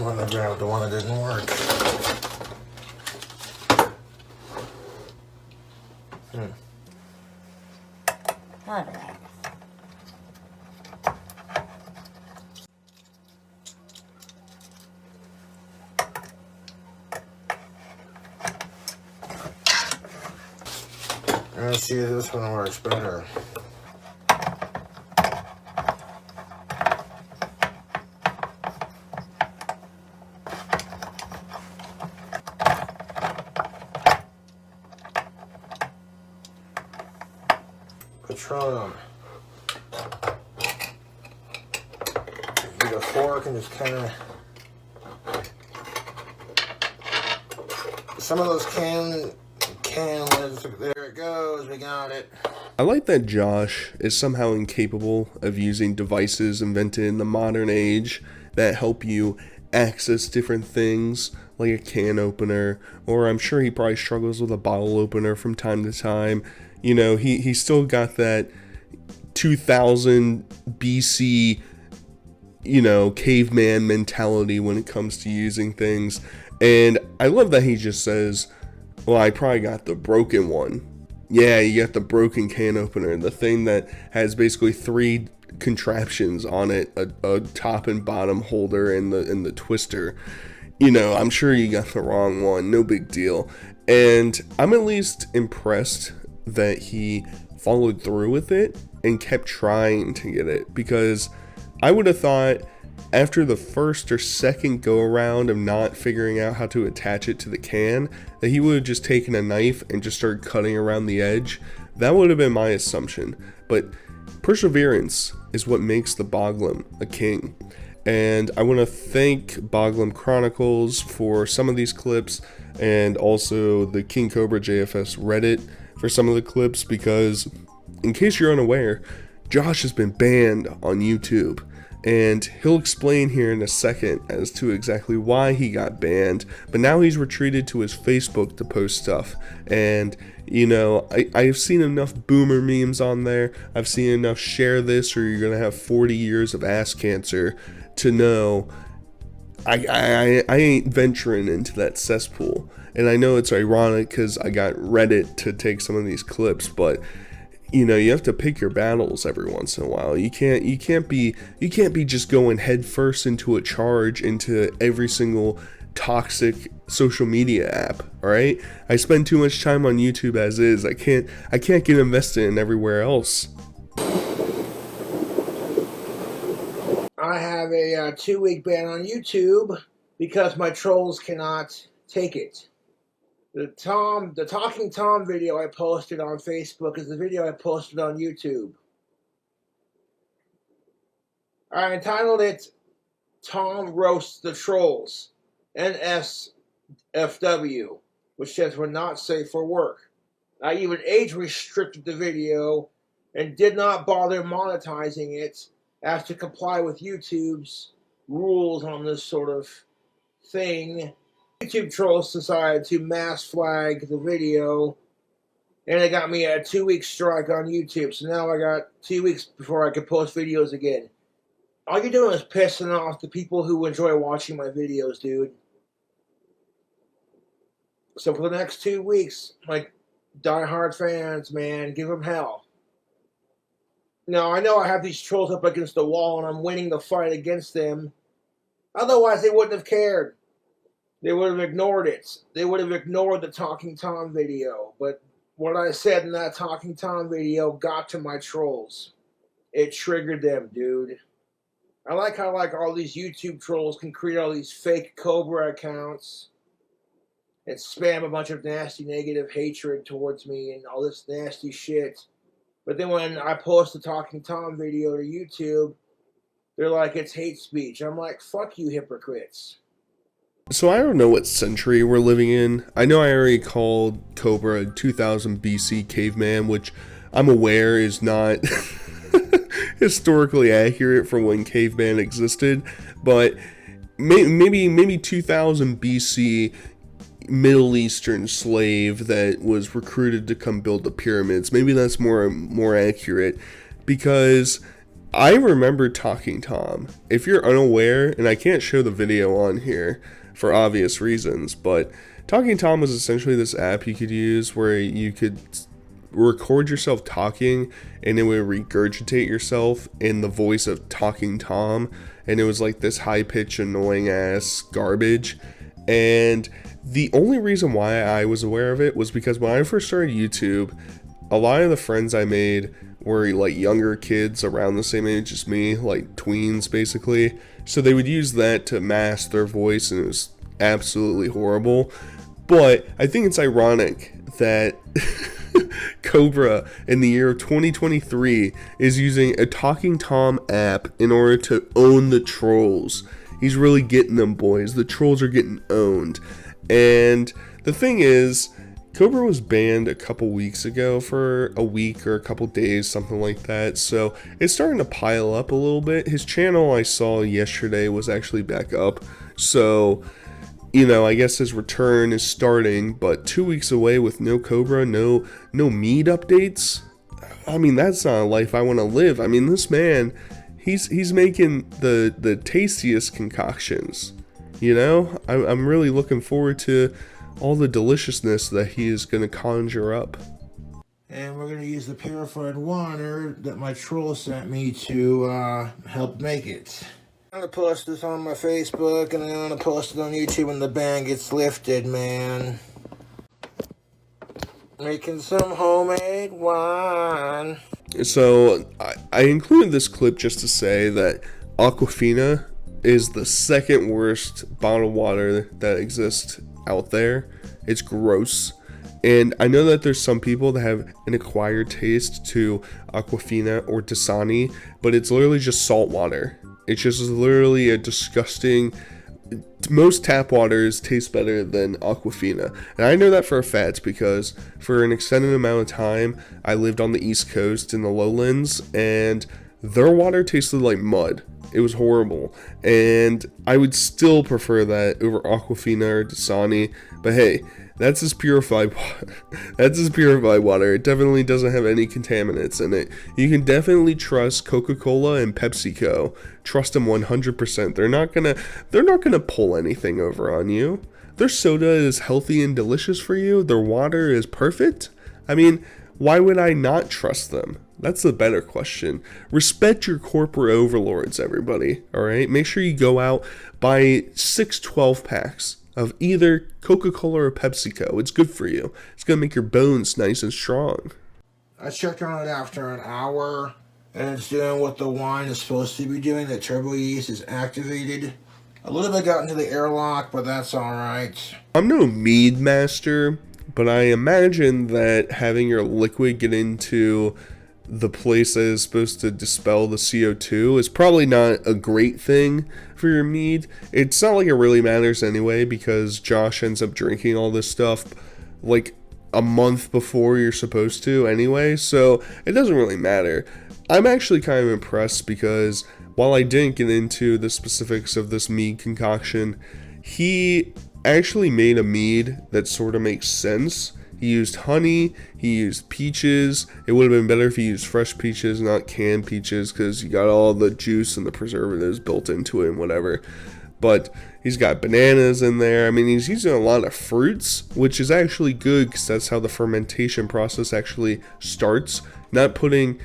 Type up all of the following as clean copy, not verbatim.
wouldn't have grabbed the one that didn't work. All right. Let's see if this one works better. Petroleum. Get a fork and just kind of. Some of those can lids. There it goes. We got it. I like that Josh is somehow incapable of using devices invented in the modern age that help you access different things, like a can opener, or I'm sure he probably struggles with a bottle opener from time to time. You know, he still got that 2000 BC, you know, caveman mentality when it comes to using things. And I love that he just says, well, I probably got the broken one. Yeah, you got the broken can opener, the thing that has basically 3 contraptions on it, a top and bottom holder and the twister. You know, I'm sure you got the wrong one, no big deal. And I'm at least impressed that he followed through with it and kept trying to get it, because I would have thought after the first or second go around of not figuring out how to attach it to the can, that he would have just taken a knife and just started cutting around the edge. That would have been my assumption. But perseverance is what makes the Boglum a king. And I want to thank Boglum Chronicles for some of these clips, and also the KingCobraJFS Reddit for some of the clips, because in case you're unaware, Josh has been banned on YouTube. And he'll explain here in a second as to exactly why he got banned. But now he's retreated to his Facebook to post stuff. And, you know, I've seen enough boomer memes on there. I've seen enough share this or you're going to have 40 years of ass cancer to know I ain't venturing into that cesspool. And I know it's ironic because I got Reddit to take some of these clips, but you know, you have to pick your battles every once in a while. You can't be just going headfirst into a charge into every single toxic social media app. All right, I spend too much time on YouTube as is. I can't get invested in everywhere else. I have a 2-week ban on YouTube because my trolls cannot take it. The Talking Tom video I posted on Facebook is the video I posted on YouTube. I entitled it Tom Roasts the Trolls, NSFW, which says we're not safe for work. I even age restricted the video and did not bother monetizing it as to comply with YouTube's rules on this sort of thing. YouTube trolls decided to mass flag the video, and it got me a 2-week strike on YouTube. So now I got 2 weeks before I can post videos again. All you're doing is pissing off the people who enjoy watching my videos, dude. So for the next 2 weeks, like diehard fans, man, give them hell. Now, I know I have these trolls up against the wall and I'm winning the fight against them. Otherwise, they wouldn't have cared. They would have ignored it. They would have ignored the Talking Tom video. But what I said in that Talking Tom video got to my trolls. It triggered them, dude. I like how all these YouTube trolls can create all these fake Cobra accounts and spam a bunch of nasty negative hatred towards me and all this nasty shit. But then when I post the Talking Tom video to YouTube, they're like, it's hate speech. I'm like, fuck you hypocrites. So I don't know what century we're living in. I know I already called Cobra a 2000 BC caveman, which I'm aware is not historically accurate for when caveman existed, but maybe 2000 BC Middle Eastern slave that was recruited to come build the pyramids. Maybe that's more accurate, because I remember Talking Tom. If you're unaware, and I can't show the video on here for obvious reasons, but Talking Tom was essentially this app you could use where you could record yourself talking and it would regurgitate yourself in the voice of Talking Tom, and it was like this high-pitched annoying ass garbage. And the only reason why I was aware of it was because when I first started YouTube, a lot of the friends I made were like younger kids around the same age as me, like tweens basically, so they would use that to mask their voice, and it was absolutely horrible. But I think it's ironic that Cobra in the year of 2023 is using a Talking Tom app in order to own the trolls. He's really getting them, boys. The trolls are getting owned. And the thing is, Cobra was banned a couple weeks ago for a week or a couple days, something like that. So it's starting to pile up a little bit. His channel I saw yesterday was actually back up. So, you know, I guess his return is starting, but 2 weeks away with no Cobra, no mead updates. I mean, that's not a life I want to live. I mean, this man, he's making the tastiest concoctions. You know, I'm really looking forward to all the deliciousness that he is going to conjure up. And we're going to use the purified water that my troll sent me to help make it. I'm going to post this on my Facebook, and then I'm going to post it on YouTube when the ban gets lifted, man. Making some homemade wine. So I included this clip just to say that Aquafina is the second worst bottled water that exists out there. It's gross. And I know that there's some people that have an acquired taste to Aquafina or Dasani, but it's literally just salt water. It's just literally a disgusting... Most tap waters taste better than Aquafina. And I know that for a fact because for an extended amount of time, I lived on the East Coast in the lowlands, and their water tasted like mud. It was horrible. And I would still prefer that over Aquafina or Dasani. But hey, that's just purified water. That's just purified water. It definitely doesn't have any contaminants in it. You can definitely trust Coca-Cola and PepsiCo. Trust them 100%. They're not gonna pull anything over on you. Their soda is healthy and delicious for you. Their water is perfect. I mean, why would I not trust them? That's the better question. Respect your corporate overlords, everybody. All right, make sure you go out, buy 6 12-packs of either Coca-Cola or PepsiCo. It's good for you. It's gonna make your bones nice and strong. I checked on it after an hour, and it's doing what the wine is supposed to be doing. The turbo yeast is activated. A little bit got into the airlock, but that's alright. I'm no mead master, but I imagine that having your liquid get into the place that is supposed to dispel the CO2 is probably not a great thing for your mead. It's not like it really matters anyway, because Josh ends up drinking all this stuff like a month before you're supposed to anyway, so it doesn't really matter. I'm actually kind of impressed because while I didn't get into the specifics of this mead concoction, he actually made a mead that sort of makes sense. He used honey, he used peaches. It would have been better if he used fresh peaches, not canned peaches, because you got all the juice and the preservatives built into it and whatever. But he's got bananas in there. I mean, he's using a lot of fruits, which is actually good because that's how the fermentation process actually starts. Not putting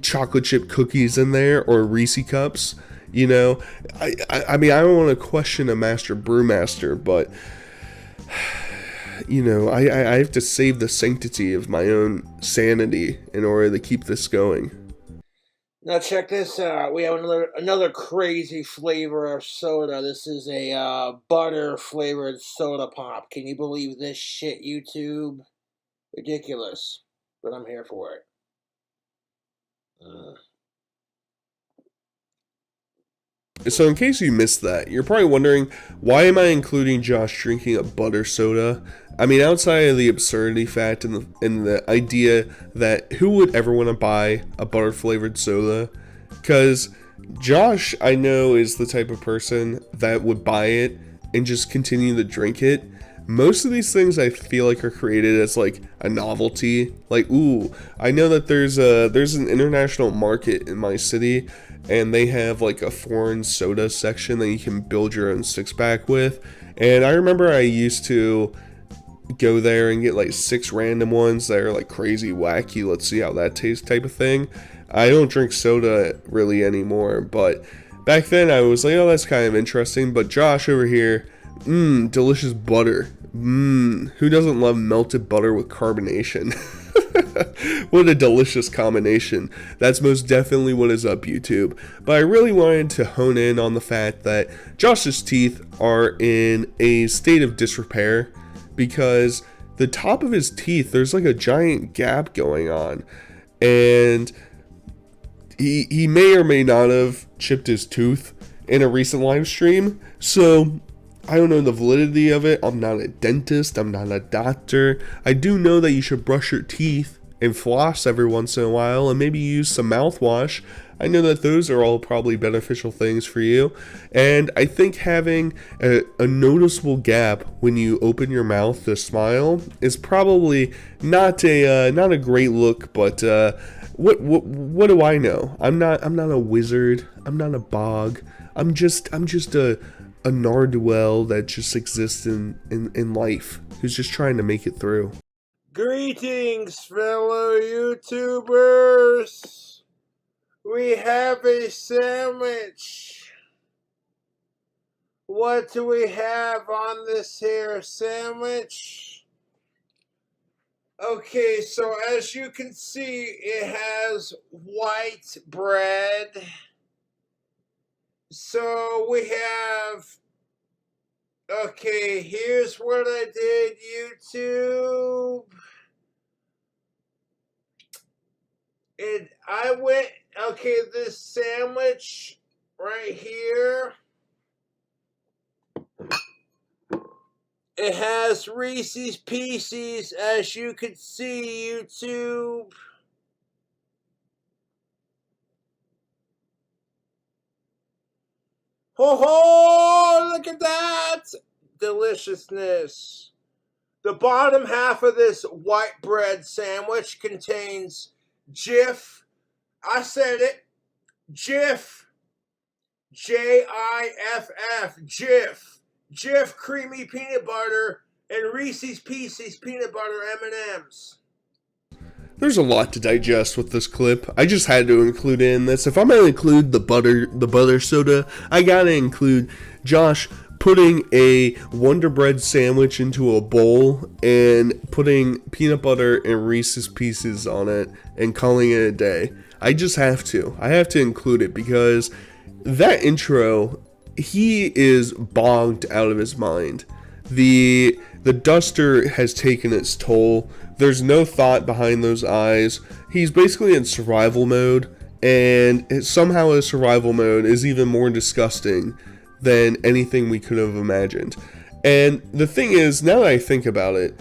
chocolate chip cookies in there or Reese cups. You know, I mean, I don't want to question a master brewmaster, but you know, I have to save the sanctity of my own sanity in order to keep this going. Now check this out. We have another crazy flavor of soda. This is a butter flavored soda pop. Can you believe this shit, YouTube? Ridiculous, but I'm here for it. So in case you missed that, you're probably wondering, why am I including Josh drinking a butter soda? I mean, outside of the absurdity fact and the idea that who would ever want to buy a butter flavored soda? Because Josh, I know, is the type of person that would buy it and just continue to drink it. most of these things I feel like are created as like a novelty. Like, ooh, I know that there's an international market in my city, and they have like a foreign soda section that you can build your own six pack with. And I remember I used to go there and get like 6 random ones that are like crazy wacky, let's see how that tastes type of thing. I don't drink soda really anymore, but back then I was like, oh, that's kind of interesting. But Josh over here, delicious butter. Who doesn't love melted butter with carbonation? What a delicious combination. That's most definitely what is up, YouTube. But I really wanted to hone in on the fact that Josh's teeth are in a state of disrepair, because the top of his teeth, there's like a giant gap going on, and he may or may not have chipped his tooth in a recent live stream. So I don't know the validity of it. I'm not a dentist, I'm not a doctor. I do know that you should brush your teeth and floss every once in a while, and maybe use some mouthwash. I know that those are all probably beneficial things for you. And I think having a noticeable gap when you open your mouth to smile is probably not a great look. But what do I know? I'm not a wizard. I'm not a bog. I'm just a Nardwell that just exists in life, who's just trying to make it through. Greetings, fellow YouTubers. We have a sandwich. What do we have on this here sandwich? Okay, so as you can see, it has white bread. So we have, okay, here's what I did, YouTube. Okay, this sandwich right here, it has Reese's Pieces, as you can see, YouTube. Ho ho! Look at that! Deliciousness. The bottom half of this white bread sandwich contains Jif. I said it. Jif. J-I-F-F. Jif. Jif creamy peanut butter and Reese's Pieces peanut butter M&Ms. There's a lot to digest with this clip. I just had to include in this. If I'm gonna include the butter soda, I gotta include Josh putting a Wonder Bread sandwich into a bowl and putting peanut butter and Reese's Pieces on it and calling it a day. I just have to. I have to include it because that intro, he is bogged out of his mind. The duster has taken its toll. There's no thought behind those eyes. He's basically in survival mode, and somehow his survival mode is even more disgusting than anything we could have imagined. And the thing is, now that I think about it,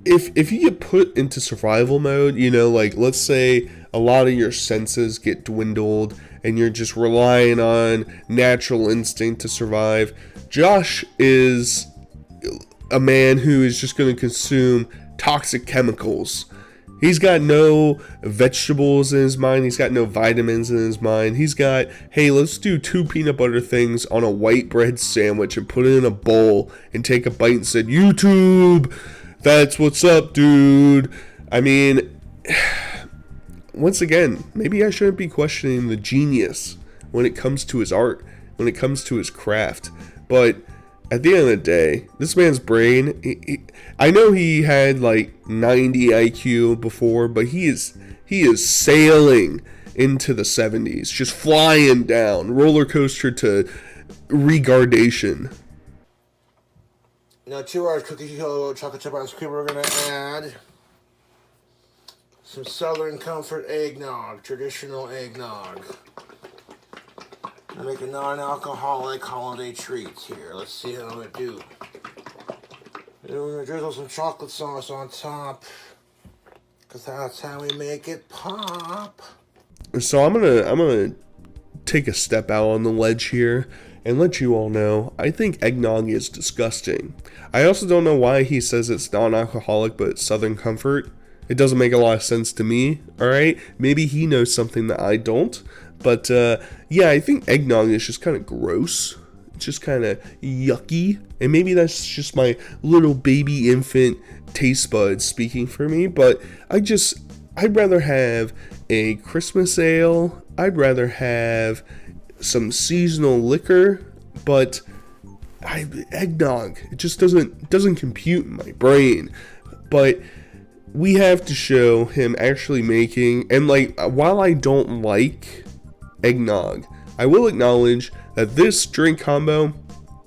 if you get put into survival mode, you know, like let's say a lot of your senses get dwindled and you're just relying on natural instinct to survive. Josh is a man who is just going to consume toxic chemicals. He's got no vegetables in his mind. He's got no vitamins in his mind. He's got, hey, let's do 2 peanut butter things on a white bread sandwich and put it in a bowl and take a bite and said, YouTube, that's what's up, dude. I mean, once again, maybe I shouldn't be questioning the genius when it comes to his art, when it comes to his craft. But at the end of the day, this man's brain, I know he had like 90 IQ before, but he is sailing into the 70s, just flying down, roller coaster to regardation. Now 2 hours cookie dough, chocolate chip ice cream. We're gonna add some Southern Comfort eggnog, traditional eggnog. Make a non-alcoholic holiday treat here. Let's see how it do. And we're gonna drizzle some chocolate sauce on top, cause that's how we make it pop. So I'm gonna take a step out on the ledge here and let you all know I think eggnog is disgusting. I also don't know why he says it's non-alcoholic but Southern Comfort. It doesn't make a lot of sense to me, alright? Maybe he knows something that I don't. But yeah, I think eggnog is just kind of gross. It's just kind of yucky. And maybe that's just my little baby infant taste buds speaking for me. But I'd rather have a Christmas ale. I'd rather have some seasonal liquor. But eggnog, it just doesn't compute in my brain. But we have to show him actually making, and like, while I don't like eggnog, I will acknowledge that this drink combo,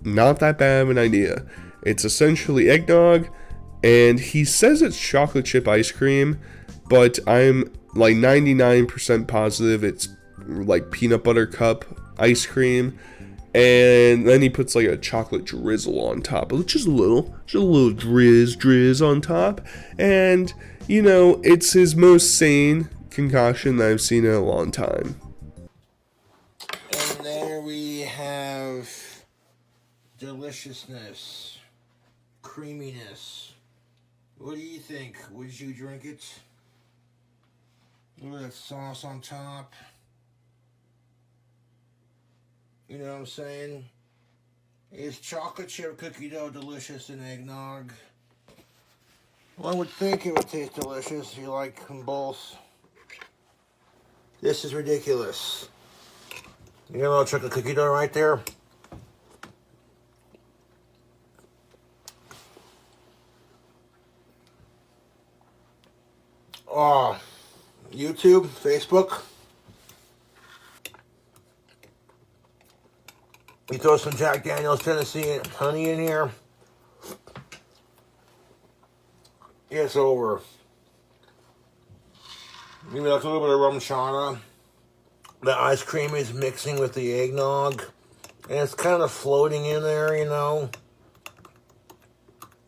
not that bad of an idea. It's essentially eggnog, and he says it's chocolate chip ice cream, but I'm like 99% positive it's like peanut butter cup ice cream, and then he puts like a chocolate drizzle on top, just a little drizz on top, and you know, it's his most sane concoction that I've seen in a long time. And there we have deliciousness, creaminess. What do you think? Would you drink it? Look at that sauce on top. You know what I'm saying? Is chocolate chip cookie dough delicious in eggnog? One would think it would taste delicious if you like them both. This is ridiculous. You got a little chocolate cookie dough right there. Oh, YouTube, Facebook. You throw some Jack Daniel's Tennessee honey in here. It's over. Maybe like a little bit of rum chana. The ice cream is mixing with the eggnog. And it's kind of floating in there, you know.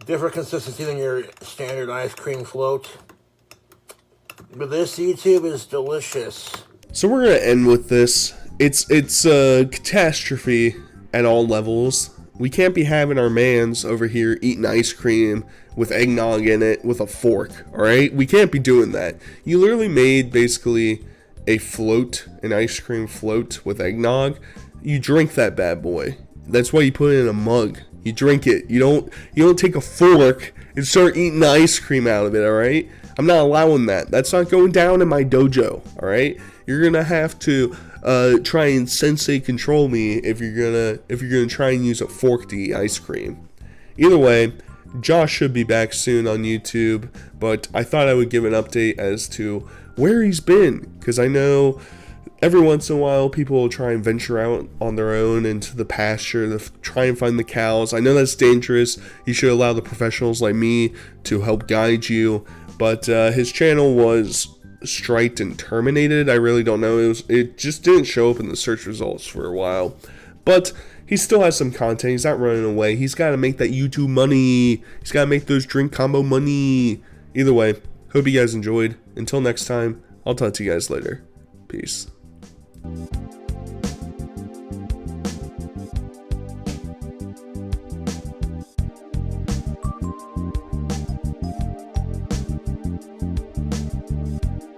Different consistency than your standard ice cream float. But this YouTube is delicious. So we're gonna end with this. It's a catastrophe at all levels. We can't be having our mans over here eating ice cream with eggnog in it with a fork, alright? We can't be doing that. You literally made basically a float, an ice cream float with eggnog. You drink that bad boy. That's why you put it in a mug. You drink it. You don't take a fork and start eating the ice cream out of it, alright? I'm not allowing that. That's not going down in my dojo, alright? You're gonna have to try and sensei control me if you're gonna try and use a fork to eat ice cream. Either way, Josh should be back soon on YouTube, but I thought I would give an update as to where he's been, because I know every once in a while people will try and venture out on their own into the pasture to try and find the cows. I know that's dangerous. You should allow the professionals like me to help guide you, but his channel was striked and terminated. I really don't know. It just didn't show up in the search results for a while, but he still has some content. He's not running away. He's got to make that YouTube money. He's got to make those drink combo money. Either way, hope you guys enjoyed. Until next time, I'll talk to you guys later. Peace.